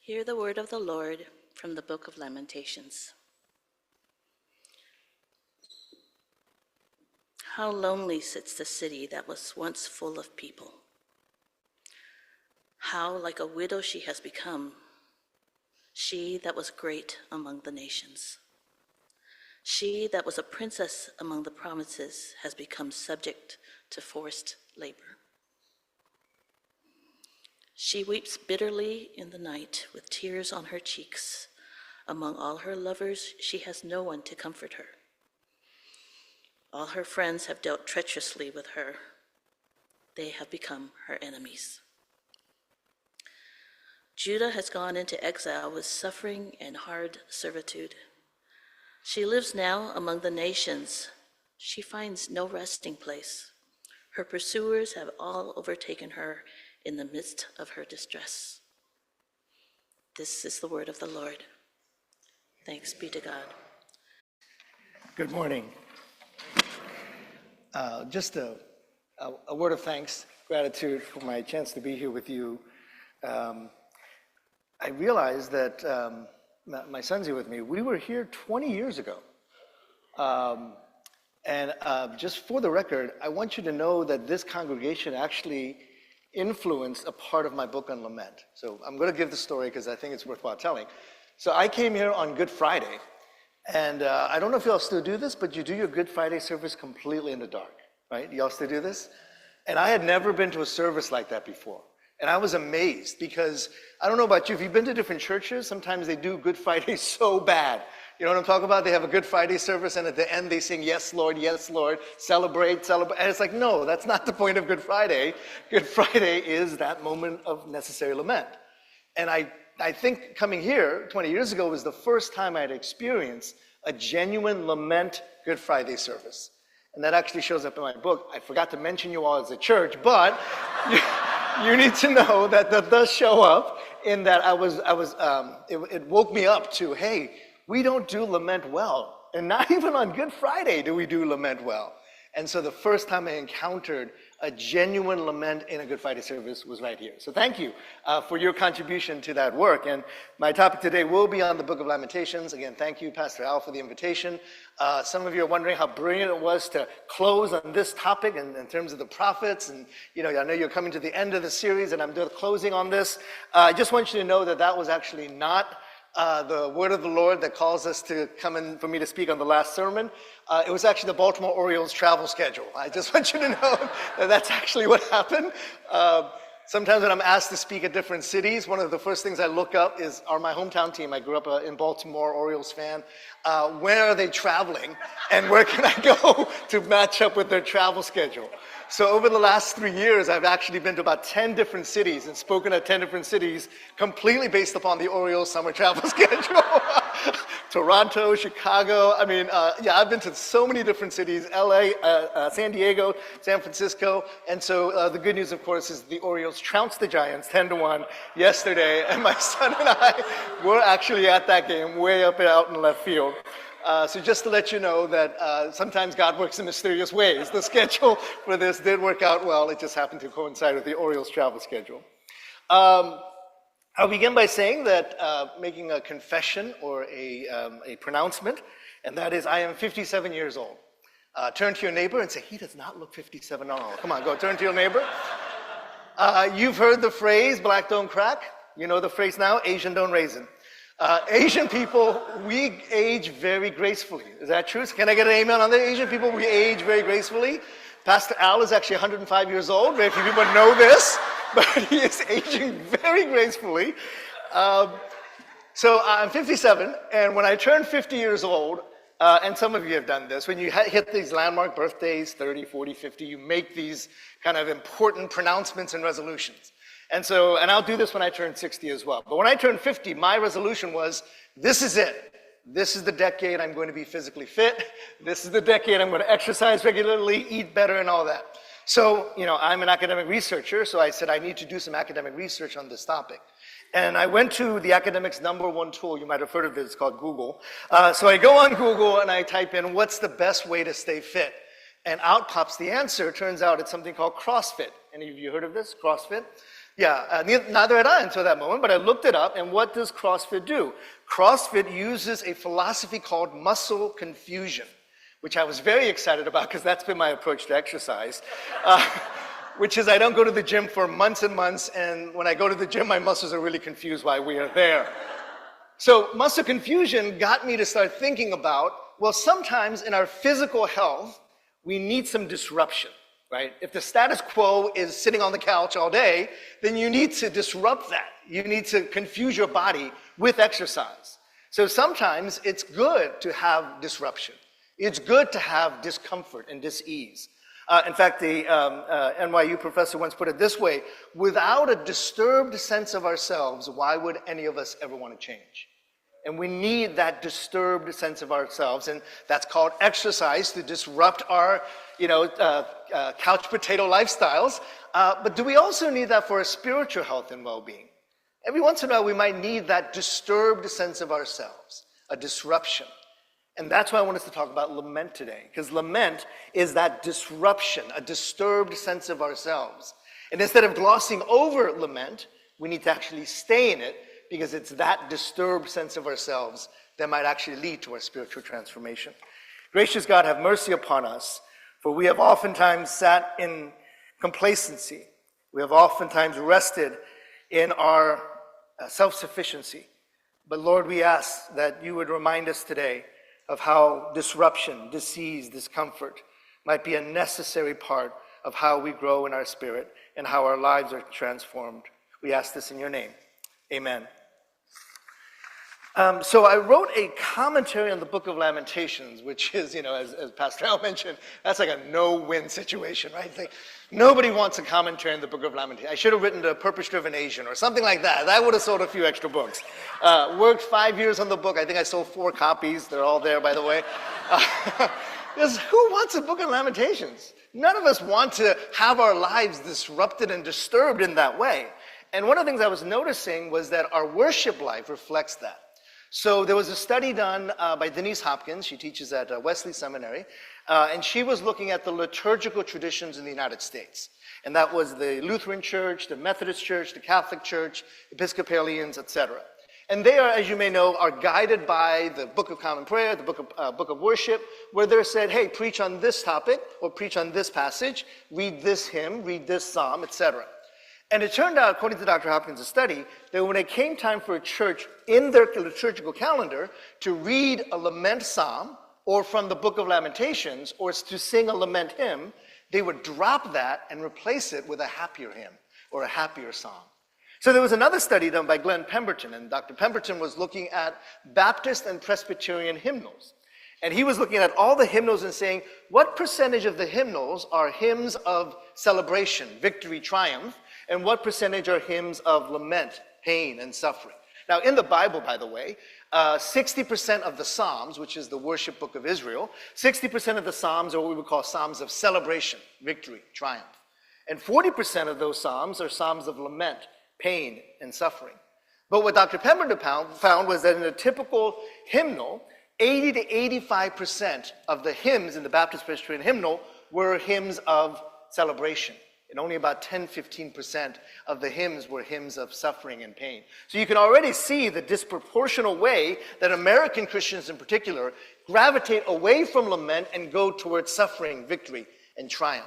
Hear the word of the Lord from the book of Lamentations. How lonely sits the city that was once full of people. How like a widow she has become, she that was great among the nations. She that was a princess among the provinces has become subject to forced labor. She weeps bitterly in the night with tears on her cheeks. Among all her lovers, she has no one to comfort her. All her friends have dealt treacherously with her. They have become her enemies. Judah has gone into exile with suffering and hard servitude. She lives now among the nations. She finds no resting place. Her pursuers have all overtaken her in the midst of her distress. This is the word of the Lord. Thanks be to God. Good morning. Just a word of thanks, gratitude for my chance to be here with you. I realized that my son's here with me. We were here 20 years ago. Just for the record, I want you to know that this congregation actually influenced a part of my book on Lament. So I'm going to give the story because I think it's worthwhile telling. So I came here on Good Friday, and I don't know if y'all still do this, but you do your Good Friday service completely in the dark, right? Y'all still do this? And I had never been to a service like that before. And I was amazed because, I don't know about you, if you've been to different churches, sometimes they do Good Friday so bad. You know what I'm talking about? They have a Good Friday service, and at the end they sing, yes, Lord, celebrate, celebrate. And it's like, no, that's not the point of Good Friday. Good Friday is that moment of necessary lament. And I think coming here 20 years ago was the first time I had experienced a genuine lament Good Friday service. And that actually shows up in my book. I forgot to mention you all as a church, but you need to know that that does show up in that it woke me up to, hey, we don't do lament well. And not even on Good Friday do we do lament well. And so the first time I encountered a genuine lament in a Good Friday service was right here. So thank you for your contribution to that work. And my topic today will be on the book of Lamentations. Again, thank you, Pastor Al, for the invitation. Some of you are wondering how brilliant it was to close on this topic in terms of the prophets. And I know you're coming to the end of the series, and I'm doing closing on this. I just want you to know that that was actually not the word of the Lord that calls us to come in for me to speak on the last sermon. It was actually the Baltimore Orioles travel schedule. I just want you to know that that's actually what happened. Sometimes when I'm asked to speak at different cities, one of the first things I look up are my hometown team. I grew up in Baltimore, Orioles fan. Where are they traveling, and where can I go to match up with their travel schedule? So over the last 3 years, I've actually been to about 10 different cities and spoken at 10 different cities, completely based upon the Orioles summer travel schedule. Toronto, Chicago, I've been to so many different cities, LA, San Diego, San Francisco. And so the good news, of course, is the Orioles trounced the Giants 10-1 yesterday. And my son and I were actually at that game way up and out in left field. So just to let you know that sometimes God works in mysterious ways. The schedule for this did work out well. It just happened to coincide with the Orioles travel schedule. I'll begin by saying that making a confession or a pronouncement, and that is I am 57 years old. Turn to your neighbor and say, he does not look 57 at all. Come on, go turn to your neighbor. You've heard the phrase, black don't crack. You know the phrase now, Asian don't raisin. Asian people, we age very gracefully. Is that true? Can I get an amen on that? Asian people, we age very gracefully. Pastor Al is actually 105 years old. Very few people know this, but he is aging very gracefully. So I'm 57, and when I turned 50 years old, and some of you have done this, when you hit these landmark birthdays, 30, 40, 50, you make these kind of important pronouncements and resolutions. And I'll do this when I turn 60 as well. But when I turned 50, my resolution was, this is it. This is the decade I'm going to be physically fit. This is the decade I'm going to exercise regularly, eat better, and all that. So, I'm an academic researcher, so I said I need to do some academic research on this topic. And I went to the academic's #1 tool. You might have heard of it. It's called Google. So I go on Google and I type in, what's the best way to stay fit? And out pops the answer. Turns out it's something called CrossFit. Any of you heard of this, CrossFit? Yeah, neither had I until that moment, but I looked it up, and what does CrossFit do? CrossFit uses a philosophy called muscle confusion, which I was very excited about because that's been my approach to exercise, which is I don't go to the gym for months and months, and when I go to the gym, my muscles are really confused why we are there. So muscle confusion got me to start thinking about, well, sometimes in our physical health, we need some disruption. Right? If the status quo is sitting on the couch all day, then you need to disrupt that. You need to confuse your body with exercise. So sometimes it's good to have disruption. It's good to have discomfort and dis-ease. In fact, the NYU professor once put it this way: without a disturbed sense of ourselves, why would any of us ever want to change? And we need that disturbed sense of ourselves, and that's called exercise to disrupt our, couch potato lifestyles. But do we also need that for our spiritual health and well-being? Every once in a while, we might need that disturbed sense of ourselves, a disruption. And that's why I want us to talk about lament today, because lament is that disruption, a disturbed sense of ourselves. And instead of glossing over lament, we need to actually stay in it, because it's that disturbed sense of ourselves that might actually lead to our spiritual transformation. Gracious God, have mercy upon us, for we have oftentimes sat in complacency. We have oftentimes rested in our self-sufficiency. But Lord, we ask that you would remind us today of how disruption, disease, discomfort might be a necessary part of how we grow in our spirit and how our lives are transformed. We ask this in your name. Amen. So I wrote a commentary on the book of Lamentations, which is, as Pastor Al mentioned, that's like a no-win situation, right? Like, nobody wants a commentary on the book of Lamentations. I should have written The Purpose-Driven Asian or something like that. That would have sold a few extra books. Worked 5 years on the book. I think I sold 4 copies. They're all there, by the way. Because who wants a book of Lamentations? None of us want to have our lives disrupted and disturbed in that way. And one of the things I was noticing was that our worship life reflects that. So there was a study done by Denise Hopkins. She teaches at Wesley Seminary. And she was looking at the liturgical traditions in the United States. And that was the Lutheran Church, the Methodist Church, the Catholic Church, Episcopalians, etc. And they are, as you may know, are guided by the Book of Common Prayer, the Book of Worship, where they're said, hey, preach on this topic, or preach on this passage, read this hymn, read this psalm, etc. And it turned out, according to Dr. Hopkins' study, that when it came time for a church in their liturgical calendar to read a lament psalm, or from the book of Lamentations, or to sing a lament hymn, they would drop that and replace it with a happier hymn, or a happier song. So there was another study done by Glenn Pemberton, and Dr. Pemberton was looking at Baptist and Presbyterian hymnals. And he was looking at all the hymnals and saying, what percentage of the hymnals are hymns of celebration, victory, triumph, and what percentage are hymns of lament, pain, and suffering? Now, in the Bible, by the way, 60% of the Psalms, which is the worship book of Israel, 60% of the Psalms are what we would call Psalms of celebration, victory, triumph. And 40% of those Psalms are Psalms of lament, pain, and suffering. But what Dr. Pemberton found was that in a typical hymnal, 80 to 85% of the hymns in the Baptist Presbyterian hymnal were hymns of celebration. And only about 10-15% of the hymns were hymns of suffering and pain. So you can already see the disproportional way that American Christians in particular gravitate away from lament and go towards suffering, victory, and triumph.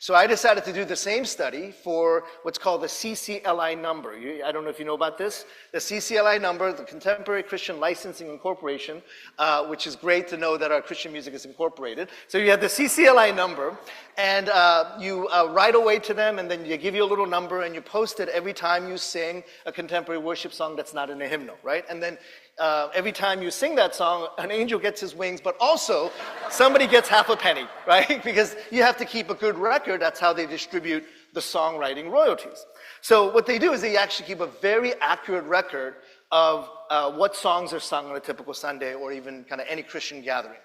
So I decided to do the same study for what's called the CCLI number. I don't know if you know about this. The CCLI number, the Contemporary Christian Licensing Incorporation, which is great to know that our Christian music is incorporated. So you have the CCLI number, and you write away to them, and then they give you a little number, and you post it every time you sing a contemporary worship song that's not in a hymnal, right? And then every time you sing that song, an angel gets his wings, but also somebody gets half a penny, right? Because you have to keep a good record. That's how they distribute the songwriting royalties. So what they do is they actually keep a very accurate record of what songs are sung on a typical Sunday or even kind of any Christian gathering.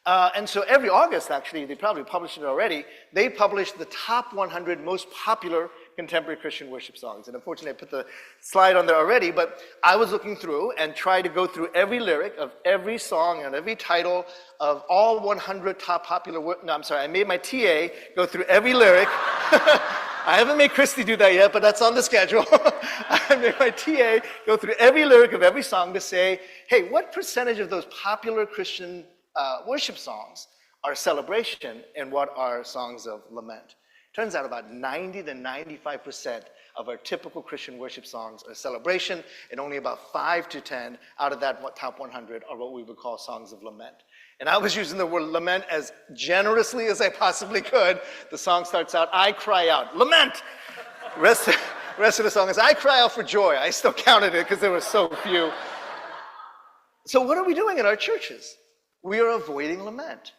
And so every August, actually, they probably published it already, they publish the top 100 most popular contemporary Christian worship songs. And unfortunately, I put the slide on there already, but I was looking through and tried to go through every lyric of every song and every title of all 100 top popular I made my TA go through every lyric I haven't made Christy do that yet, but that's on the schedule. I made my TA go through every lyric of every song to say, hey, what percentage of those popular Christian worship songs are celebration and what are songs of lament? Turns out about 90 to 95% of our typical Christian worship songs are celebration, and only about 5 to 10 out of that top 100 are what we would call songs of lament. And I was using the word lament as generously as I possibly could. The song starts out, I cry out, lament! Rest of the song is, I cry out for joy. I still counted it because there were so few. So what are we doing in our churches? We are avoiding lament.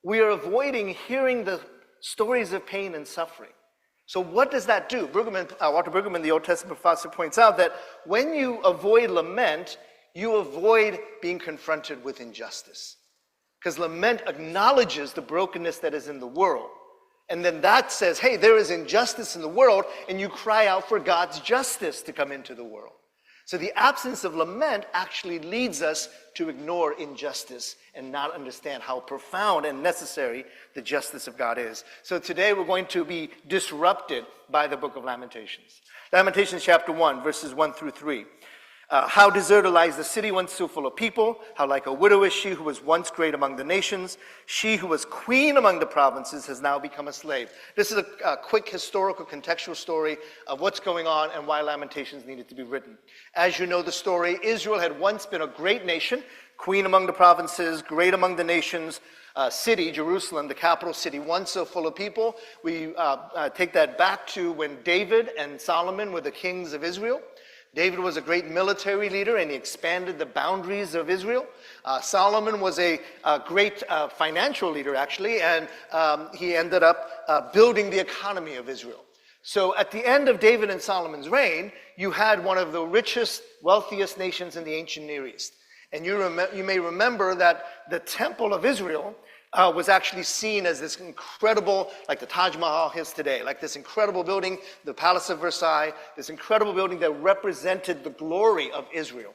We are avoiding hearing the stories of pain and suffering. So what does that do? Walter Brueggemann, the Old Testament professor, points out that when you avoid lament, you avoid being confronted with injustice. Because lament acknowledges the brokenness that is in the world. And then that says, hey, there is injustice in the world, and you cry out for God's justice to come into the world. So the absence of lament actually leads us to ignore injustice and not understand how profound and necessary the justice of God is. So today we're going to be disrupted by the book of Lamentations. Lamentations chapter 1, verses 1 through 3. How deserted lies the city once so full of people. How like a widow is she who was once great among the nations. She who was queen among the provinces has now become a slave. This is a quick historical contextual story of what's going on and why Lamentations needed to be written. As you know the story, Israel had once been a great nation, queen among the provinces, great among the nations. City, Jerusalem, the capital city, once so full of people. We take that back to when David and Solomon were the kings of Israel. David was a great military leader, and he expanded the boundaries of Israel. Solomon was a great financial leader, actually, and he ended up building the economy of Israel. So at the end of David and Solomon's reign, you had one of the richest, wealthiest nations in the ancient Near East. And you may remember that the Temple of Israel was actually seen as this incredible, like the Taj Mahal is today, like this incredible building, the Palace of Versailles, this incredible building that represented the glory of Israel.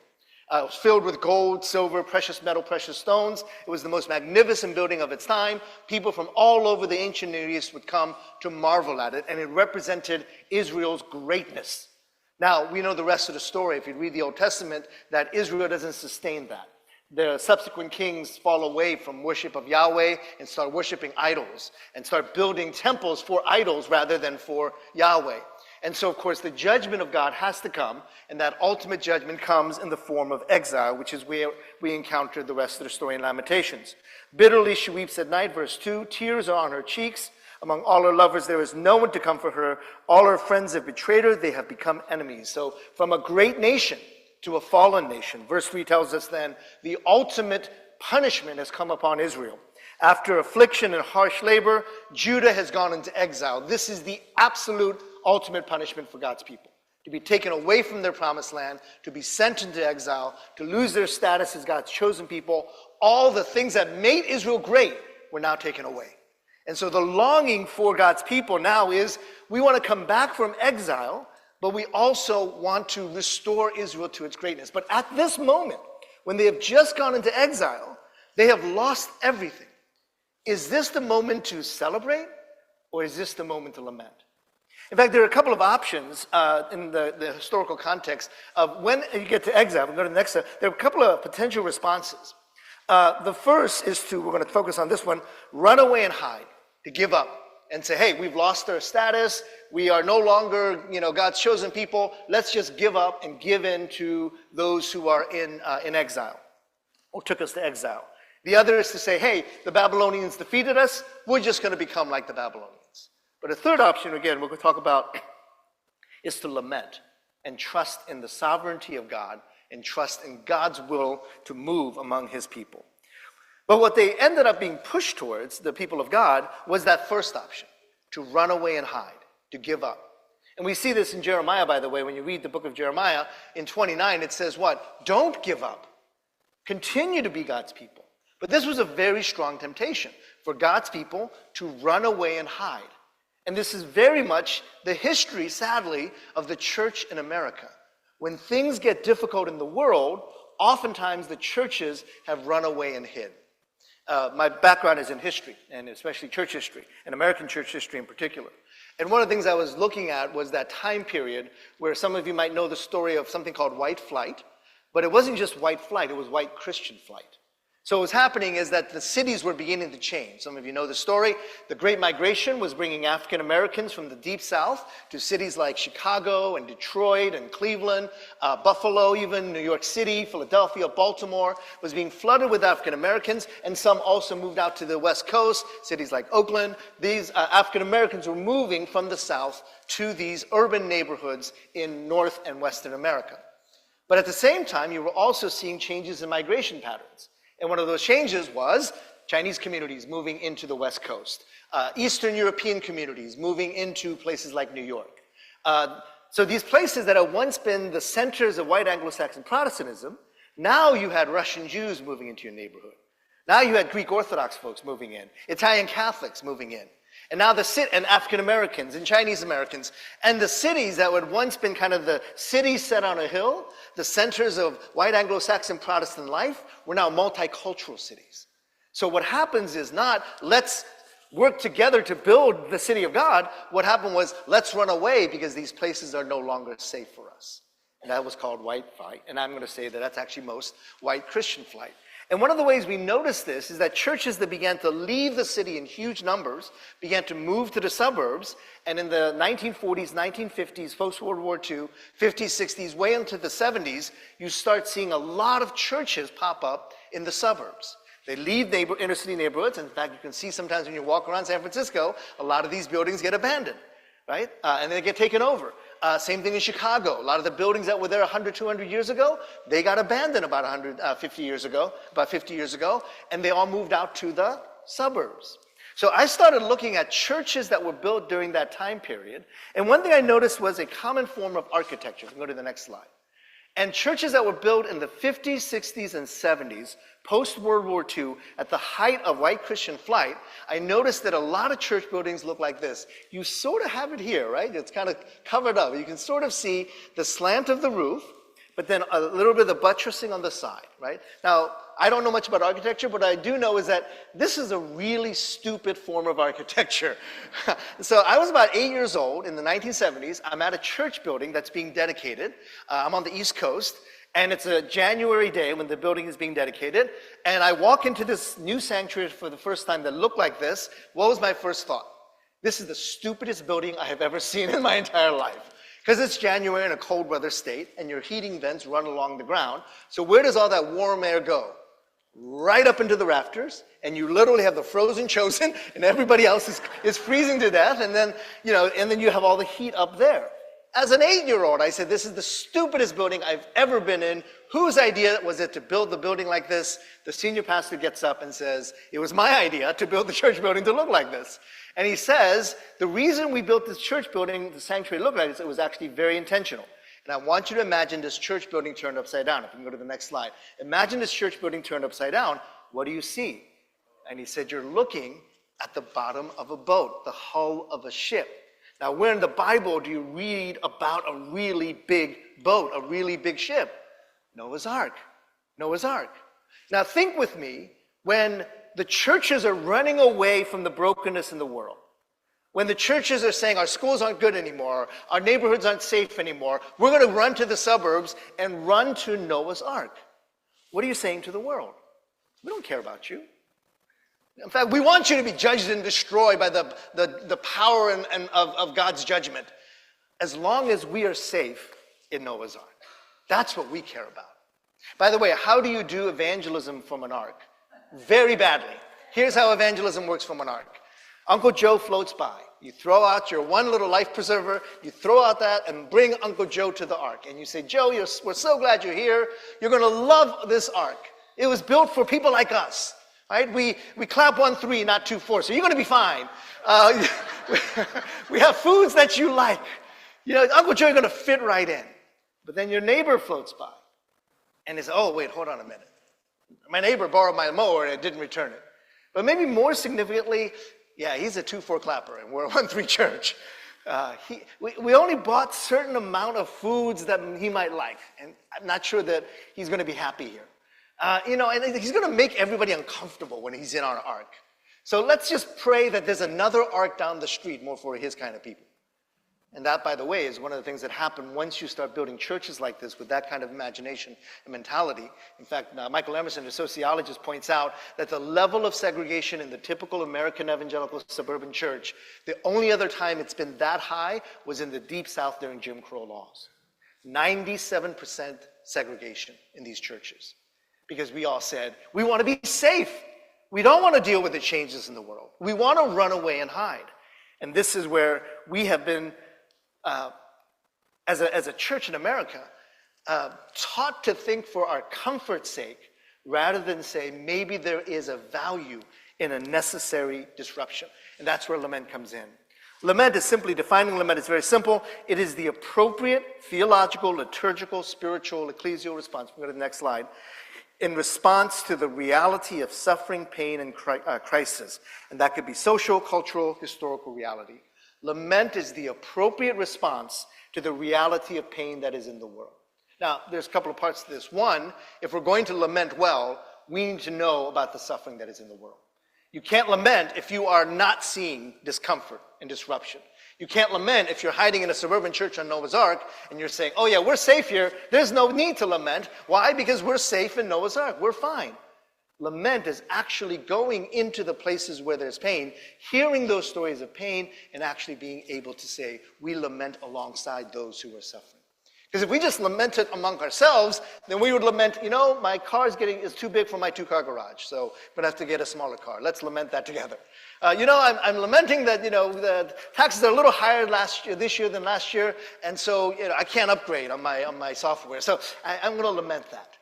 It was filled with gold, silver, precious metal, precious stones. It was the most magnificent building of its time. People from all over the ancient Near East would come to marvel at it, and it represented Israel's greatness. Now, we know the rest of the story, if you read the Old Testament, that Israel doesn't sustain that. The subsequent kings fall away from worship of Yahweh and start worshiping idols and start building temples for idols rather than for Yahweh. And so, of course, the judgment of God has to come, and that ultimate judgment comes in the form of exile, which is where we encounter the rest of the story in Lamentations. Bitterly she weeps at night, verse 2, tears are on her cheeks. Among all her lovers there is no one to comfort her. All her friends have betrayed her, they have become enemies. So from a great nation to a fallen nation. Verse 3 tells us then, the ultimate punishment has come upon Israel. After affliction and harsh labor, Judah has gone into exile. This is the absolute ultimate punishment for God's people. To be taken away from their promised land, to be sent into exile, to lose their status as God's chosen people. All the things that made Israel great were now taken away. And so the longing for God's people now is, we want to come back from exile, but we also want to restore Israel to its greatness. But at this moment, when they have just gone into exile, they have lost everything. Is this the moment to celebrate, or is this the moment to lament? In fact, there are a couple of options in the historical context of when you get to exile. We'll go to the next step. There are a couple of potential responses. The first is to, we're going to focus on this one, run away and hide, to give up. And say, hey, we've lost our status. We are no longer, God's chosen people. Let's just give up and give in to those who are in exile, or took us to exile. The other is to say, hey, the Babylonians defeated us. We're just going to become like the Babylonians. But a third option, again, we're going to talk about, is to lament and trust in the sovereignty of God and trust in God's will to move among his people. But what they ended up being pushed towards, the people of God, was that first option, to run away and hide, to give up. And we see this in Jeremiah, by the way. When you read the book of Jeremiah, in 29, it says what? Don't give up. Continue to be God's people. But this was a very strong temptation for God's people to run away and hide. And this is very much the history, sadly, of the church in America. When things get difficult in the world, oftentimes the churches have run away and hid. My background is in history, and especially church history, and American church history in particular. And one of the things I was looking at was that time period where some of you might know the story of something called white flight, but it wasn't just white flight, it was white Christian flight. So what was happening is that the cities were beginning to change. Some of you know the story. The Great Migration was bringing African Americans from the Deep South to cities like Chicago and Detroit and Cleveland, Buffalo even, New York City, Philadelphia, Baltimore was being flooded with African Americans, and some also moved out to the West Coast, cities like Oakland. These African Americans were moving from the South to these urban neighborhoods in North and Western America. But at the same time, you were also seeing changes in migration patterns. And one of those changes was Chinese communities moving into the West Coast, Eastern European communities moving into places like New York. So these places that had once been the centers of white Anglo-Saxon Protestantism, now you had Russian Jews moving into your neighborhood. Now you had Greek Orthodox folks moving in, Italian Catholics moving in. And now and African Americans and Chinese Americans. And the cities that had once been kind of the cities set on a hill, the centers of white Anglo-Saxon Protestant life, were now multicultural cities. So what happens is not, let's work together to build the city of God. What happened was, let's run away because these places are no longer safe for us. And that was called white flight. And I'm going to say that that's actually most white Christian flight. And one of the ways we notice this is that churches that began to leave the city in huge numbers began to move to the suburbs. And in the 1940s, 1950s, post-World War II, 50s, 60s, way into the 70s, you start seeing a lot of churches pop up in the suburbs. They leave inner city neighborhoods. In fact, you can see sometimes when you walk around San Francisco, a lot of these buildings get abandoned, right? And they get taken over. Same thing in Chicago. A lot of the buildings that were there 100, 200 years ago, they got abandoned about 50 years ago, and they all moved out to the suburbs. So I started looking at churches that were built during that time period, and one thing I noticed was a common form of architecture. Go to the next slide. And churches that were built in the 50s, 60s, and 70s, post-World War II, at the height of white Christian flight, I noticed that a lot of church buildings look like this. You sort of have it here, right? It's kind of covered up. You can sort of see the slant of the roof, but then a little bit of the buttressing on the side, right? Now, I don't know much about architecture, but what I do know is that this is a really stupid form of architecture. So I was about 8 years old in the 1970s. I'm at a church building that's being dedicated. I'm on the East Coast, and it's a January day when the building is being dedicated. And I walk into this new sanctuary for the first time that looked like this. What was my first thought? This is the stupidest building I have ever seen in my entire life. Because it's January in a cold weather state, and your heating vents run along the ground. So where does all that warm air go? Right up into the rafters, and you literally have the frozen chosen, and everybody else is freezing to death, and then you have all the heat up there. As an 8-year-old, I said, this is the stupidest building I've ever been in. Whose idea was it to build the building like this? The senior pastor gets up and says, it was my idea to build the church building to look like this. And he says, the reason we built this church building, the sanctuary looked like this, it was actually very intentional. And I want you to imagine this church building turned upside down. If you can go to the next slide. Imagine this church building turned upside down. What do you see? And he said, you're looking at the bottom of a boat, the hull of a ship. Now, where in the Bible do you read about a really big boat, a really big ship? Noah's Ark. Noah's Ark. Now, think with me, when the churches are running away from the brokenness in the world, when the churches are saying our schools aren't good anymore, our neighborhoods aren't safe anymore, we're going to run to the suburbs and run to Noah's Ark. What are you saying to the world? We don't care about you. In fact, we want you to be judged and destroyed by the power of God's judgment, as long as we are safe in Noah's Ark. That's what we care about. By the way, how do you do evangelism from an ark? Very badly. Here's how evangelism works from an ark. Uncle Joe floats by. You throw out your one little life preserver, you throw out that and bring Uncle Joe to the ark. And you say, Joe, we're so glad you're here. You're going to love this ark. It was built for people like us. Right? We clap 1, 3, not 2, 4. So you're going to be fine. We have foods that you like. Uncle Joe, you're going to fit right in. But then your neighbor floats by. And he says, oh, wait, hold on a minute. My neighbor borrowed my mower and didn't return it. But maybe more significantly, yeah, he's a 2-4 clapper, and we're a 1-3 church. We only bought certain amount of foods that he might like, and I'm not sure that he's going to be happy here. And he's going to make everybody uncomfortable when he's in our ark. So let's just pray that there's another ark down the street more for his kind of people. And that, by the way, is one of the things that happen once you start building churches like this with that kind of imagination and mentality. In fact, Michael Emerson, a sociologist, points out that the level of segregation in the typical American evangelical suburban church, the only other time it's been that high was in the Deep South during Jim Crow laws. 97% segregation in these churches. Because we all said, we want to be safe. We don't want to deal with the changes in the world. We want to run away and hide. And this is where we have been, as a church in America, taught to think for our comfort's sake rather than say maybe there is a value in a necessary disruption. And that's where lament comes in. Lament is simply, defining lament is very simple. It is the appropriate theological, liturgical, spiritual, ecclesial response. We'll go to the next slide. In response to the reality of suffering, pain, and crisis. And that could be social, cultural, historical reality. Lament is the appropriate response to the reality of pain that is in the world. Now, there's a couple of parts to this. One, if we're going to lament well, we need to know about the suffering that is in the world. You can't lament if you are not seeing discomfort and disruption. You can't lament if you're hiding in a suburban church on Noah's Ark and you're saying, oh yeah, we're safe here. There's no need to lament. Why? Because we're safe in Noah's Ark. We're fine. Lament is actually going into the places where there's pain, hearing those stories of pain, and actually being able to say, we lament alongside those who are suffering. Because if we just lamented among ourselves, then we would lament, my car is too big for my two-car garage, so I'm going to have to get a smaller car. Let's lament that together. I'm lamenting that, the taxes are a little higher this year than last year, and so, I can't upgrade on my software. So I'm going to lament that.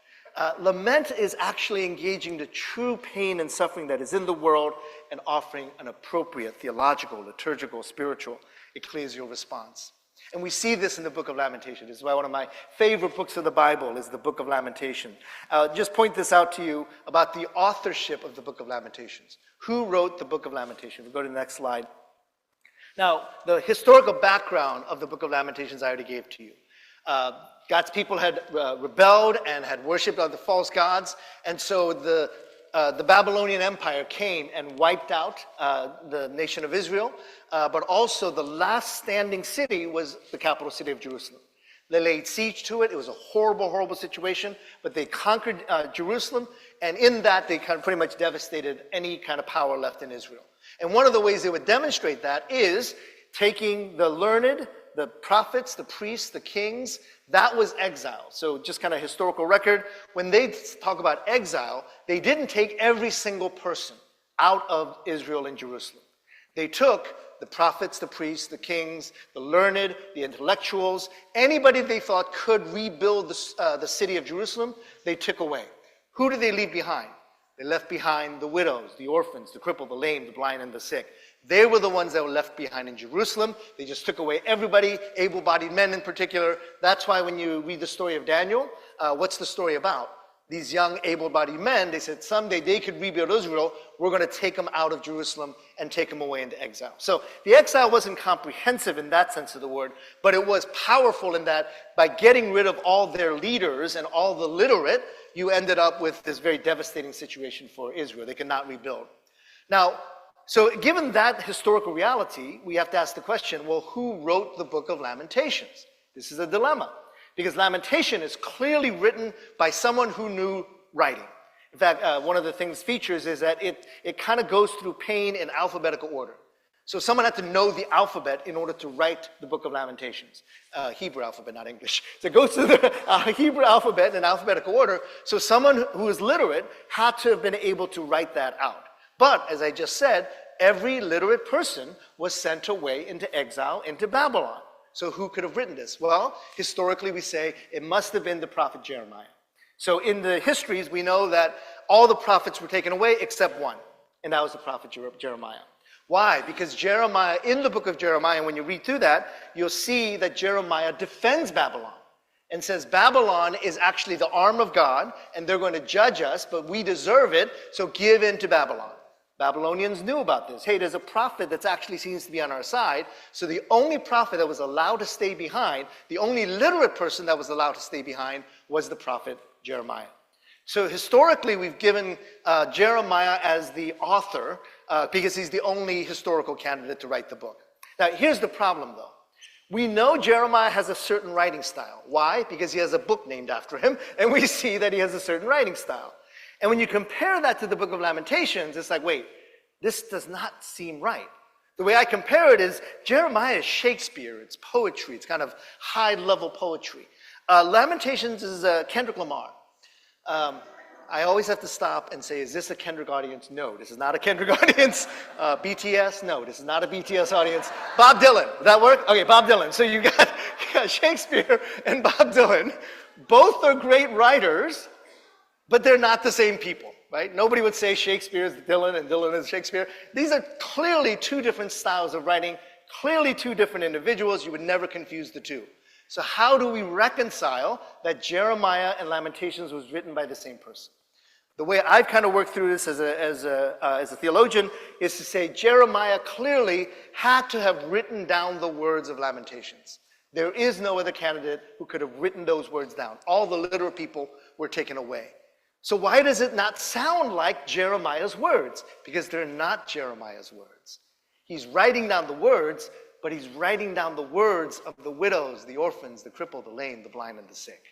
Lament is actually engaging the true pain and suffering that is in the world and offering an appropriate theological, liturgical, spiritual, ecclesial response. And we see this in the book of Lamentations. This is why one of my favorite books of the Bible is the book of Lamentations. Just point this out to you about the authorship of the book of Lamentations. Who wrote the book of Lamentations? We'll go to the next slide. Now, the historical background of the book of Lamentations I already gave to you. God's people had rebelled and had worshipped other false gods, and so the Babylonian Empire came and wiped out the nation of Israel, but also the last standing city was the capital city of Jerusalem. They laid siege to it. It was a horrible, horrible situation, but they conquered Jerusalem, and in that they kind of pretty much devastated any kind of power left in Israel. And one of the ways they would demonstrate that is taking the learned, the prophets, the priests, the kings. That was exile. So just kind of historical record. When they talk about exile, they didn't take every single person out of Israel and Jerusalem. They took the prophets, the priests, the kings, the learned, the intellectuals, anybody they thought could rebuild the city of Jerusalem, they took away. Who did they leave behind? They left behind the widows, the orphans, the crippled, the lame, the blind, and the sick. They were the ones that were left behind in Jerusalem. They just took away everybody, able-bodied men in particular. That's why when you read the story of Daniel, what's the story about? These young, able-bodied men, they said someday they could rebuild Israel. We're going to take them out of Jerusalem and take them away into exile. So the exile wasn't comprehensive in that sense of the word, but it was powerful in that by getting rid of all their leaders and all the literate, you ended up with this very devastating situation for Israel. They could not rebuild. Now, so given that historical reality, we have to ask the question, well, who wrote the book of Lamentations? This is a dilemma, because Lamentation is clearly written by someone who knew writing. In fact, one of the things features is that it kind of goes through pain in alphabetical order. So someone had to know the alphabet in order to write the book of Lamentations. Hebrew alphabet, not English. So it goes through the Hebrew alphabet in alphabetical order. So someone who is literate had to have been able to write that out. But, as I just said, every literate person was sent away into exile, into Babylon. So who could have written this? Well, historically we say it must have been the prophet Jeremiah. So in the histories, we know that all the prophets were taken away except one, and that was the prophet Jeremiah. Why? Because Jeremiah, in the book of Jeremiah, when you read through that, you'll see that Jeremiah defends Babylon and says Babylon is actually the arm of God, and they're going to judge us, but we deserve it, so give in to Babylon. Babylonians knew about this. Hey, there's a prophet that actually seems to be on our side. So the only prophet that was allowed to stay behind, the only literate person that was allowed to stay behind was the prophet Jeremiah. So historically, we've given Jeremiah as the author because he's the only historical candidate to write the book. Now, here's the problem, though. We know Jeremiah has a certain writing style. Why? Because he has a book named after him, and we see that he has a certain writing style. And when you compare that to the book of Lamentations, it's like, wait, this does not seem right. The way I compare it is Jeremiah is Shakespeare. It's poetry. It's kind of high-level poetry. Lamentations is Kendrick Lamar. I always have to stop and say, is this a Kendrick audience? No, this is not a Kendrick audience. BTS? No, this is not a BTS audience. Bob Dylan. Would that work? Okay, Bob Dylan. So you got Shakespeare and Bob Dylan. Both are great writers, but they're not the same people, right? Nobody would say Shakespeare is Dylan and Dylan is Shakespeare. These are clearly two different styles of writing, clearly two different individuals. You would never confuse the two. So how do we reconcile that Jeremiah and Lamentations was written by the same person? The way I've kind of worked through this as a theologian is to say Jeremiah clearly had to have written down the words of Lamentations. There is no other candidate who could have written those words down. All the literal people were taken away. So why does it not sound like Jeremiah's words? Because they're not Jeremiah's words. He's writing down the words, but he's writing down the words of the widows, the orphans, the crippled, the lame, the blind, and the sick.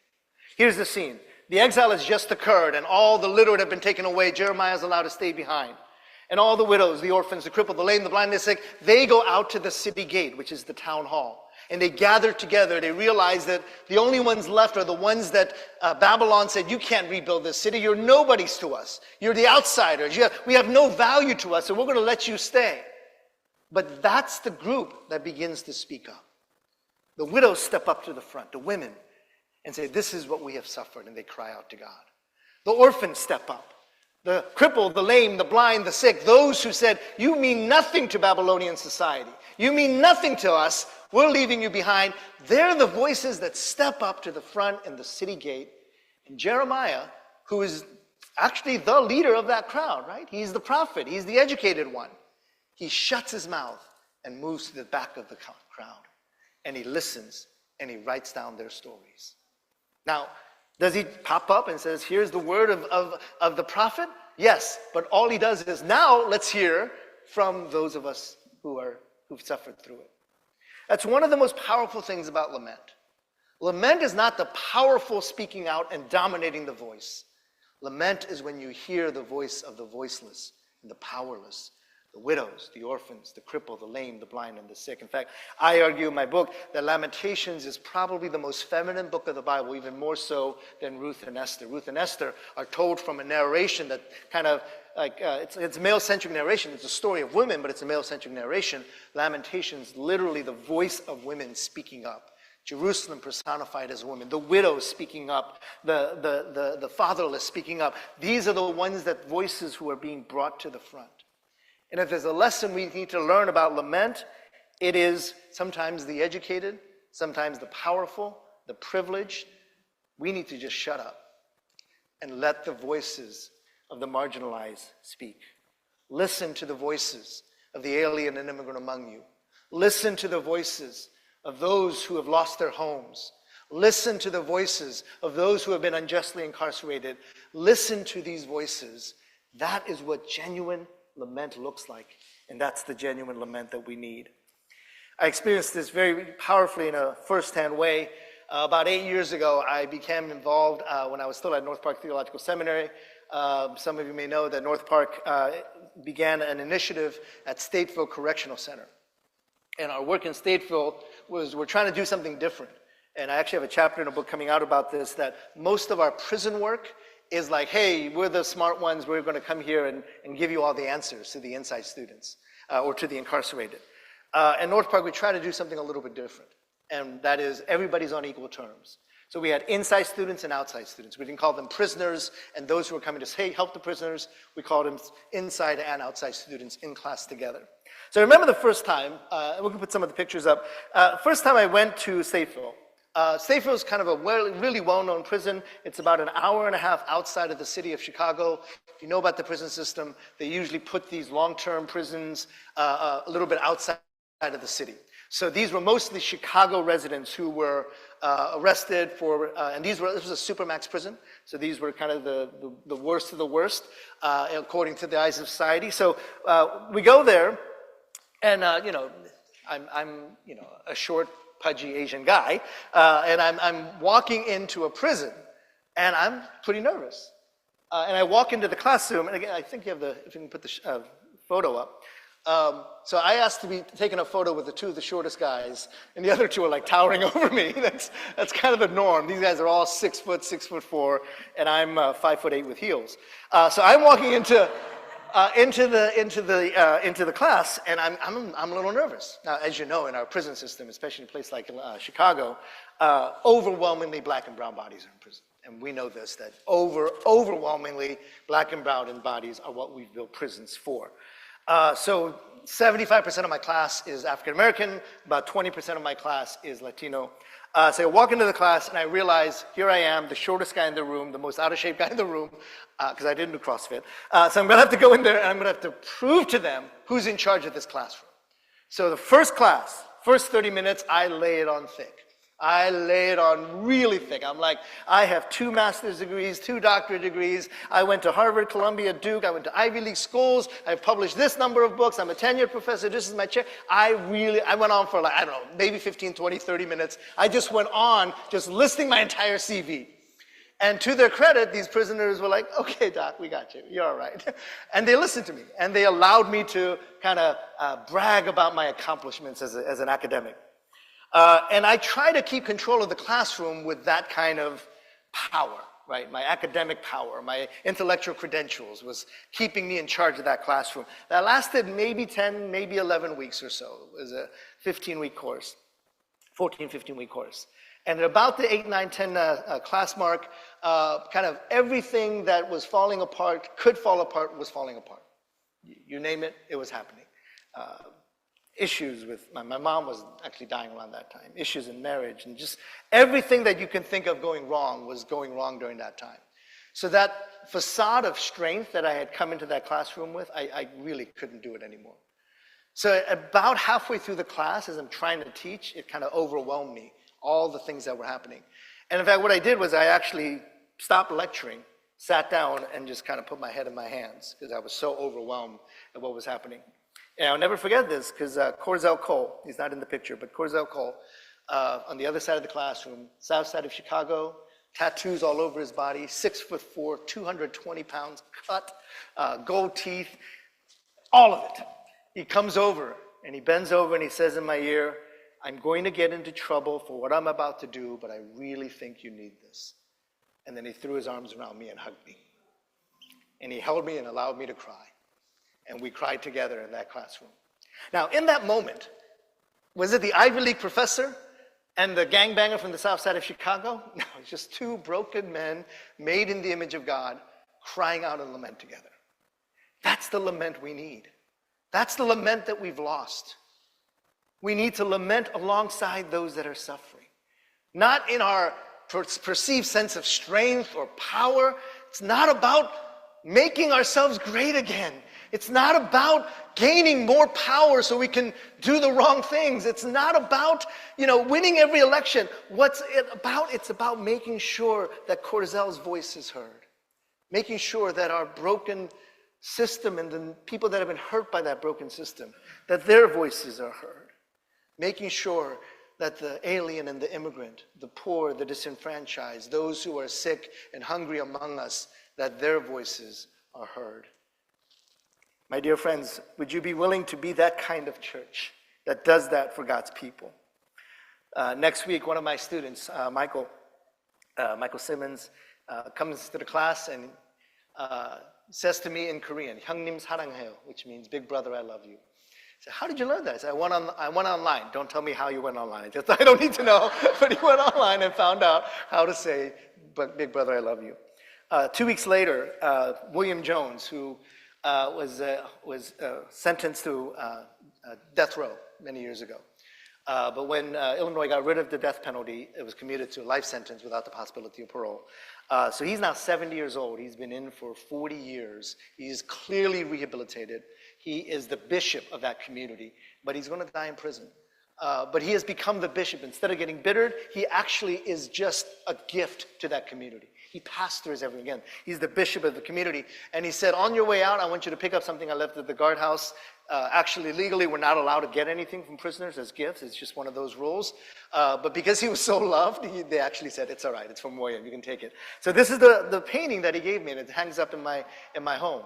Here's the scene. The exile has just occurred, and all the literate have been taken away. Jeremiah is allowed to stay behind. And all the widows, the orphans, the crippled, the lame, the blind, and the sick, they go out to the city gate, which is the town hall. And they gather together. They realize that the only ones left are the ones that Babylon said, you can't rebuild this city. You're nobodies to us. You're the outsiders. We have no value to us, so we're going to let you stay. But that's the group that begins to speak up. The widows step up to the front, the women, and say, this is what we have suffered, and they cry out to God. The orphans step up. The crippled, the lame, the blind, the sick, those who said, you mean nothing to Babylonian society. You mean nothing to us. We're leaving you behind. They're the voices that step up to the front in the city gate. And Jeremiah, who is actually the leader of that crowd, right? He's the prophet. He's the educated one. He shuts his mouth and moves to the back of the crowd. And he listens and he writes down their stories. Now, does he pop up and says, here's the word of the prophet? Yes, but all he does is, now let's hear from those of us who've suffered through it. That's one of the most powerful things about lament. Lament is not the powerful speaking out and dominating the voice. Lament is when you hear the voice of the voiceless and the powerless, the widows, the orphans, the crippled, the lame, the blind, and the sick. In fact, I argue in my book that Lamentations is probably the most feminine book of the Bible, even more so than Ruth and Esther. Ruth and Esther are told from a narration that kind of it's a male-centric narration. It's a story of women, but it's a male-centric narration. Lamentations, literally the voice of women speaking up. Jerusalem personified as a woman. The widows speaking up. The fatherless speaking up. These are the ones that voices who are being brought to the front. And if there's a lesson we need to learn about lament, it is sometimes the educated, sometimes the powerful, the privileged. We need to just shut up and let the voices of the marginalized speak. Listen to the voices of the alien and immigrant among you. Listen to the voices of those who have lost their homes. Listen to the voices of those who have been unjustly incarcerated. Listen to these voices. That is what genuine lament looks like, and that's the genuine lament that we need. I experienced this very powerfully in a first-hand way. About 8 years ago, I became involved when I was still at North Park Theological Seminary. Some of you may know that North Park began an initiative at Stateville Correctional Center. And our work in Stateville was we're trying to do something different. And I actually have a chapter in a book coming out about this, that most of our prison work is like, hey, we're the smart ones, we're going to come here and give you all the answers to the inside students or to the incarcerated. At North Park, we try to do something a little bit different, and that is everybody's on equal terms. So we had inside students and outside students. We didn't call them prisoners, and those who were coming to help the prisoners, we called them inside and outside students in class together. So I remember the first time, we can put some of the pictures up, first time I went to Stateville. Stateville is kind of a really well-known prison. It's about an hour and a half outside of the city of Chicago. If you know about the prison system, they usually put these long-term prisons a little bit outside of the city. So these were mostly Chicago residents who were arrested for, and this was a supermax prison. So these were kind of the worst of the worst, according to the eyes of society. So we go there, and I'm a short pudgy Asian guy, and I'm walking into a prison, and I'm pretty nervous. And I walk into the classroom, and again, I think you have if you can put the photo up. So I asked to be taking a photo with the two of the shortest guys, and the other two are like towering over me. That's kind of the norm. These guys are all 6 foot, 6'4", and I'm 5'8" with heels. So I'm walking into the class, and I'm a little nervous. Now, as you know, in our prison system, especially in a place like Chicago, overwhelmingly black and brown bodies are in prison. And we know this, that overwhelmingly black and brown bodies are what we've built prisons for. So 75% of my class is African American, about 20% of my class is Latino. So I walk into the class and I realize, here I am, the shortest guy in the room, the most out of shape guy in the room, because I didn't do CrossFit. So I'm gonna have to go in there and I'm gonna have to prove to them who's in charge of this classroom. So the first 30 minutes, I lay it on thick. I lay it on really thick. I'm like, I have 2 master's degrees, 2 doctorate degrees. I went to Harvard, Columbia, Duke. I went to Ivy League schools. I've published this number of books. I'm a tenured professor. This is my chair. I went on for like, I don't know, maybe 15, 20, 30 minutes. I just went on just listing my entire CV. And to their credit, these prisoners were like, okay, doc, we got you. You're all right. And they listened to me. And they allowed me to kind of brag about my accomplishments as an academic. And I try to keep control of the classroom with that kind of power, right? My academic power, my intellectual credentials was keeping me in charge of that classroom. That lasted maybe 10, maybe 11 weeks or so. It was a 15-week course, 14, 15-week course. And at about the 8, 9, 10 class mark, kind of everything that was falling apart, could fall apart, was falling apart. You name it, it was happening. Issues with, my mom was actually dying around that time, issues in marriage, and just everything that you can think of going wrong was going wrong during that time. So that facade of strength that I had come into that classroom with, I really couldn't do it anymore. So about halfway through the class, as I'm trying to teach, it kind of overwhelmed me, all the things that were happening. And in fact, what I did was I actually stopped lecturing, sat down, and just kind of put my head in my hands, because I was so overwhelmed at what was happening. And I'll never forget this, because Corzell Cole, he's not in the picture, but Corzell Cole, on the other side of the classroom, south side of Chicago, tattoos all over his body, 6'4", 220 pounds, cut, gold teeth, all of it. He comes over, and he bends over, and he says in my ear, I'm going to get into trouble for what I'm about to do, but I really think you need this. And then he threw his arms around me and hugged me. And he held me and allowed me to cry. And we cried together in that classroom. Now, in that moment, was it the Ivy League professor and the gangbanger from the south side of Chicago? No, it's just 2 broken men made in the image of God crying out in lament together. That's the lament we need. That's the lament that we've lost. We need to lament alongside those that are suffering. Not in our perceived sense of strength or power. It's not about making ourselves great again. It's not about gaining more power so we can do the wrong things. It's not about, winning every election. What's it about? It's about making sure that Corzell's voice is heard. Making sure that our broken system and the people that have been hurt by that broken system, that their voices are heard. Making sure that the alien and the immigrant, the poor, the disenfranchised, those who are sick and hungry among us, that their voices are heard. My dear friends, would you be willing to be that kind of church that does that for God's people? Next week, one of my students, Michael Simmons, comes to the class and says to me in Korean, "형님 사랑해요," which means "Big brother, I love you." I said, "How did you learn that?" I said, I went online. Don't tell me how you went online. I don't need to know. But he went online and found out how to say, "Big brother, I love you." 2 weeks later, William Jones, who was sentenced to death row many years ago. But when Illinois got rid of the death penalty, it was commuted to a life sentence without the possibility of parole. So he's now 70 years old. He's been in for 40 years. He's clearly rehabilitated. He is the bishop of that community, but he's going to die in prison. But he has become the bishop. Instead of getting bittered, he actually is just a gift to that community. He pastors everything again. He's the bishop of the community. And he said, on your way out, I want you to pick up something I left at the guardhouse. Actually, legally, we're not allowed to get anything from prisoners as gifts. It's just one of those rules. But because he was so loved, they actually said, it's all right, it's from Moyen, you can take it. So this is the painting that he gave me, and it hangs up in my home.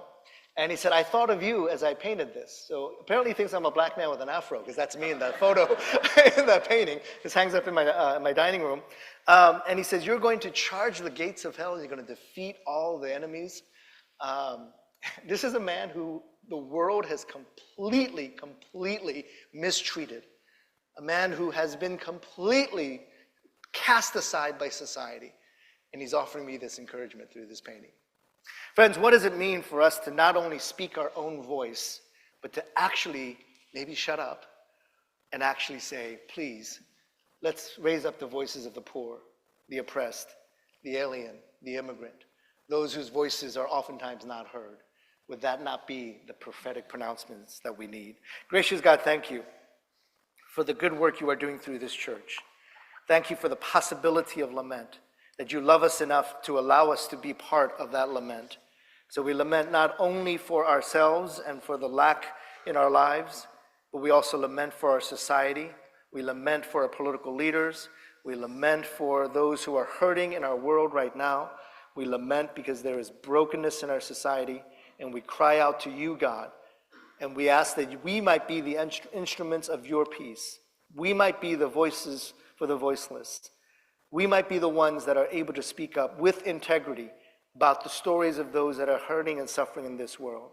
And he said, I thought of you as I painted this. So apparently he thinks I'm a black man with an afro, because that's me in that photo, in that painting. This hangs up in my dining room. And he says, you're going to charge the gates of hell, you're going to defeat all the enemies. This is a man who the world has completely mistreated. A man who has been completely cast aside by society. And he's offering me this encouragement through this painting. Friends, what does it mean for us to not only speak our own voice, but to actually maybe shut up and actually say, please, let's raise up the voices of the poor, the oppressed, the alien, the immigrant, those whose voices are oftentimes not heard. Would that not be the prophetic pronouncements that we need? Gracious God, thank you for the good work you are doing through this church. Thank you for the possibility of lament, that you love us enough to allow us to be part of that lament. So we lament not only for ourselves and for the lack in our lives, but we also lament for our society. We lament for our political leaders. We lament for those who are hurting in our world right now. We lament because there is brokenness in our society, and we cry out to you, God, and we ask that we might be the instruments of your peace. We might be the voices for the voiceless. We might be the ones that are able to speak up with integrity about the stories of those that are hurting and suffering in this world.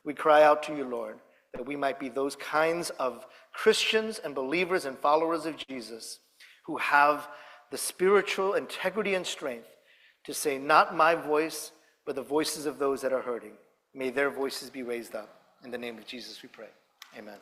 We cry out to you, Lord, that we might be those kinds of Christians and believers and followers of Jesus who have the spiritual integrity and strength to say, not my voice, but the voices of those that are hurting. May their voices be raised up. In the name of Jesus we pray. Amen.